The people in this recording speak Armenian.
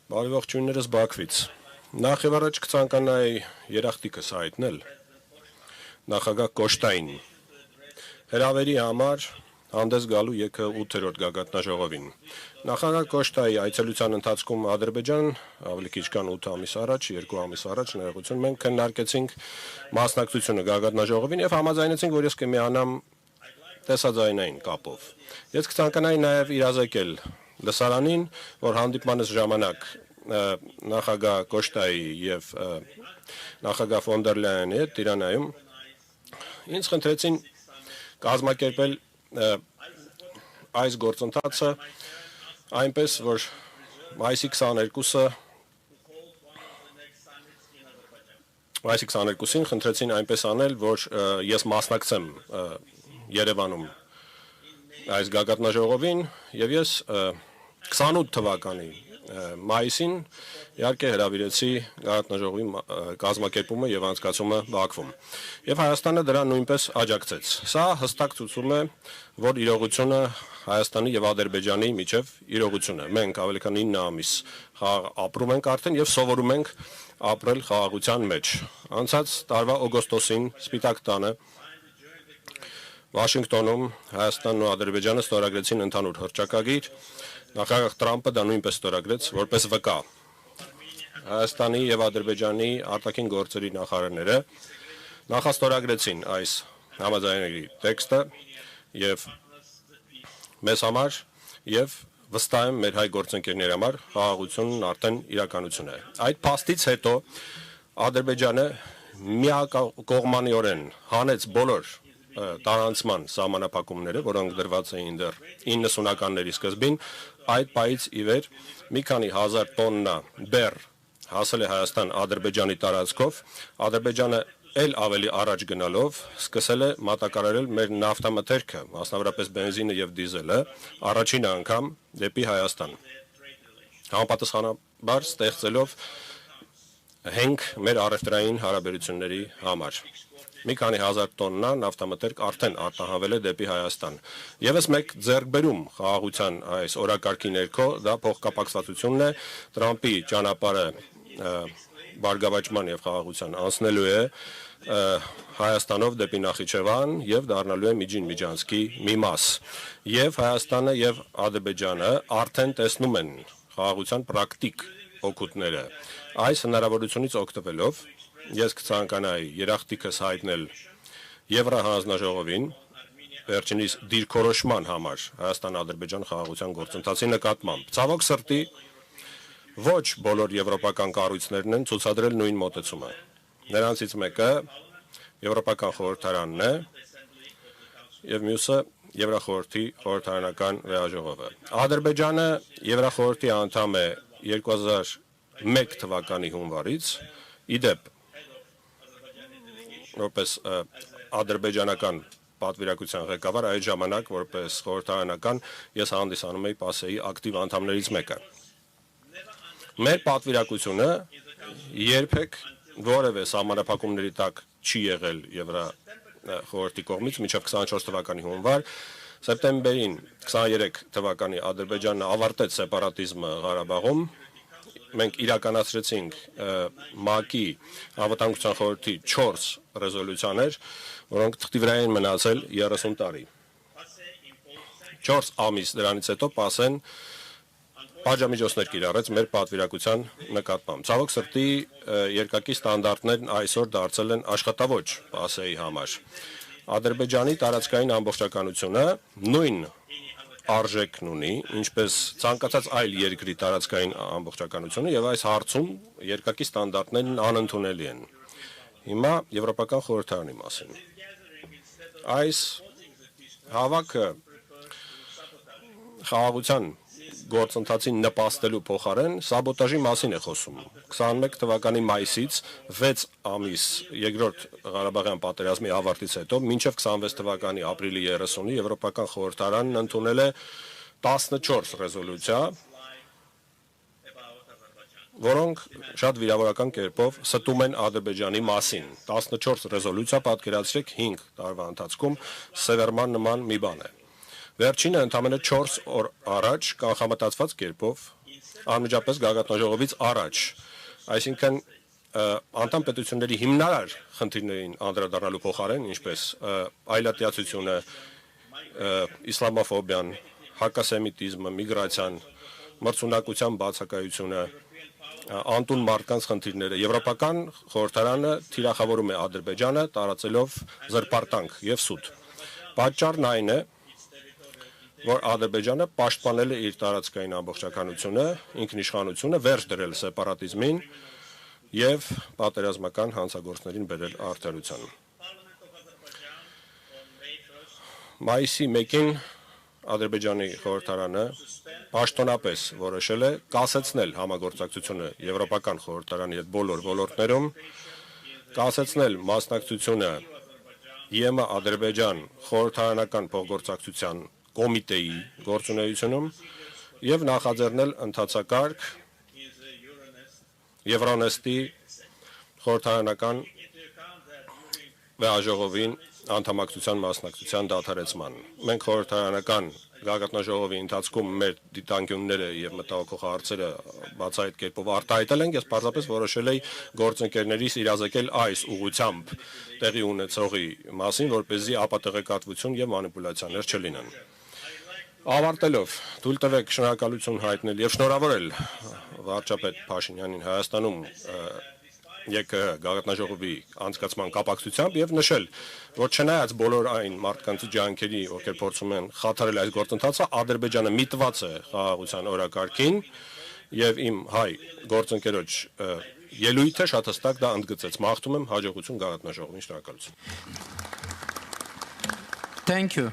Բարեողջույններս Բաքվից։ Նախ եւ առաջ կցանկանայի երախտիկս հայտնել նախագահ Կոշտային հրավերի համար հանդես գալու եկը 8-րդ գագաթնաժողովին։ Նախագահ Կոշտայի այցելության ընթացքում Ադրբեջան ավելի քիչ քան 8 ամիս առաջ, 2 ամիս առաջ ներողություն մենք քննարկեցինք մասնակցությունը գագաթնաժողովին եւ համաձայնեցինք, որ ես կմիանամ տեսաձայնային կապով։ Ես կցանկանայի նաեւ իրազեկել լսարանին, որ հանդիպմանս ժամանակ նախագահ Կոշտայի եւ նախագահ ֆոն դեր Լայենի հետ Տիրանայում ինձ խնդրեցին կազմակերպել այս գործընթացը այնպես, որ մայիսի 22-ին խնդրեցին այնպես անել, որ ես մասնակցեմ Երևանում այս գագաթնաժողովին եւ ես 28 թվականի մայիսին իհարկե հրավիրեցի գագաթնաժողովի կազմակերպումը եւ անցկացումը Բաքվում։ Եվ Հայաստանը դրան նույնպես աջակցեց։ Սա հստակ ցույցում է, որ իրողությունը Հայաստանի եւ Ադրբեջանի միջև իրողություն է։ Մենք ավելի քան 9 ամիս ապրում ենք արդեն եւ սովորում ենք ապրել խաղաղության մեջ։ Անցած տարվա օգոստոսին Սպիտակ տանը Վաշինգտոնում Հայաստանն ու Ադրբեջանը ստորագրեցին ընդհանուր հռչակագիր, նախագահ Տրամպը դա նույնպես ստորագրեց որպես վկա։ Հայաստանի եւ Ադրբեջանի արտաքին գործերի նախարարները նախաստորագրեցին այս համաձայնագրի տեքստը եւ մեզ համար եւ վստահ եմ մեր հայ գործընկերների համար խաղաղությունն արդեն իրականություն է։ Այդ փաստից հետո Ադրբեջանը միակողմանիորեն հանեց բոլոր տարանցման սահմանափակումները, որոնք դրված էին դեռ 90-ականների սկզբին, այդ պայից ի վեր մի քանի հազար տոննա բեռ հասել է Հայաստան Ադրբեջանի տարածքով, Ադրբեջանը էլ ավելի առաջ գնալով սկսել է մատակարարել մեր նավթամթերքը, մասնավորապես բենզինը եւ դիզելը, առաջին անգամ դեպի Հայաստան։ Համապատասխանաբար ստեղծելով հենք մեր առևտրային հարաբերությունների համար։ Մի քանի հազար տոննա նավթամթերք արդեն արտահանվել է դեպի Հայաստան։ Եվս մեկ ձեռքբերում խաղաղության այս օրակարգի ներքո դա փոխկապակցվածությունն է, Տրամպի ճանապարհը բարգավաճման եւ խաղաղության անցնելու է Հայաստանով դեպի Նախիջևան եւ դառնալու է Միջին Միջանցքի մի մաս։ Եվ Հայաստանը եւ Ադրբեջանը արդեն տեսնում են խաղաղության պրակտիկ օգուտները։ Այս հնարավորությունից օգտվելով ես կցանկանայի երախտիկս հայտնել Եվրահանձնաժողովին վերջինիս դիրքորոշման համար Հայաստան-Ադրբեջան խաղաղության գործընթացի նկատմամբ։ Ցավոք սրտի ոչ բոլոր եվրոպական կառույցներն են ցուցադրել նույն մոտեցումը։ Նրանցից մեկը Եվրոպական խորհրդարանն է եւ մյուսը Եվրախորհրդի խորհրդարանական վեհաժողովը։ Ադրբեջանը Եվրախորհրդի անդամ է 2001 թվականի հունվարից, իդեպ որպես ադրբեջանական պատվիրակության ղեկավար այդ ժամանակ որպես խորհրդարանական ես հանդիսանում էի ՊԱՍԵ-ի ակտիվ անդամներից մեկը։ Մեր պատվիրակությունը երբեք որևէ սահմանափակումների տակ չի եղել Եվրախորհրդի կողմից մինչև 24 թվականի հունվար, սեպտեմբերին 23 թվականի Ադրբեջանը ավարտեց սեպարատիզմը Ղարաբաղում, մենք իրականացրեցինք ՄԱԿ-ի Անվտանգության խորհրդի 4 ռեզոլյուցիաներ, որոնք թղթի վրա են մնացել 30 տարի։ 4 ամիս դրանից հետո ՊԱՍԵ-ն պատժամիջոցներ կիրառեց մեր պատվիրակության նկատմամբ։ Ցավոք սրտի երկակի ստանդարտներն այսօր դարձել են աշխատավոճ ՊԱՍԵ-ի համար։ Ադրբեջանի տարածքային ամբողջականությունը նույն արժեքն ունի, ինչպես ցանկացած այլ երկրի տարածքային ամբողջականությունը եւ այս հարցում երկակի ստանդարտներն անընդունելի են։ Հիմա Եվրոպական խորհրդարանի մասին։ Այս հավաքը խաղաղության գործընթացին նպաստելու փոխարեն սաբոտաժի մասին է խոսում։ 21 թվականի մայիսից 6 ամիս երկրորդ Ղարաբաղյան պատերազմի ավարտից հետո մինչև 26 թվականի ապրիլի 30-ի Եվրոպական խորհրդարանն ընդունել է 14 ռեզոլյուցիա, որոնք շատ վիրավորական կերպով ստում են Ադրբեջանի մասին։ 14 ռեզոլյուցիա պատկերացրեք 5 տարվա ընթացքում սևեռման նման մի բան է։ Վերջինը ընդամենը 4 օր առաջ կանխամտածված կերպով անմիջապես գագաթնաժողովից առաջ, այսինքն անդամ պետությունների հիմնարար խնդիրներին անդրադառնալու փոխարեն, ինչպես այլատիացությունը, իսլամոֆոբիան, հակասեմիտիզմը, միգրացիան, մրցունակության բացակայությունը, անտուն մարդկանց խնդիրները, Եվրոպական խորհրդարանը թիրախավորում է Ադրբեջանը, տարածելով զրպարտանք եւ սուտ։ Պատճառն այն է, որ Ադրբեջանը պաշտպանել է իր տարածքային ամբողջականությունը, ինքնիշխանությունը, վերջ դրել սեպարատիզմին եւ պատերազմական հանցագործներին բերել արդարության։ Մայիսի 1-ին Ադրբեջանի խորհրդարանը պաշտոնապես որոշել է կասեցնել համագործակցությունը Եվրոպական խորհրդարանի հետ բոլոր ոլորտներում, կասեցնել մասնակցությունը ԵՄ Ադրբեջան խորհրդարանական փոխգործակցության կոմիտեի գործունեությունում եւ նախաձեռնել ընթացակարգ Euronest-ի խորհրդարանական վեհաժողովին անդամակցության մասնակցության դադարեցման։ Մենք խորհրդարանական գագաթնաժողովի ընթացքում մեր դիտանկյունները եւ մտահոգող հարցերը բացահայտ կերպով արտահայտել ենք, ես պարզապես որոշել էի գործընկերներիս իրազեկել այս ուղղությամբ տեղի ունեցողի մասին, որպեսզի ապատեղեկատվություն եւ մանիպուլյացիաներ չլինեն։ Ավարտելով, թույլ տվեք շնորհակալություն հայտնել եւ շնորհավորել վարչապետ Փաշինյանին Հայաստանում ԵԿՀ գագաթնաժողովի անցկացման կապակցությամբ եւ նշել, որ չնայած բոլոր այն մարդկանց ջանքերի, ովքեր փորձում են խաթարել այս գործընթացը, Ադրբեջանը միտված է խաղաղության օրակարգին եւ իմ հայ գործընկերոջ ելույթը շատ հստակ դա ընդգծեց։ Մաղթում եմ հաջողություն գագաթնաժողովին, շնորհակալություն։ Thank you.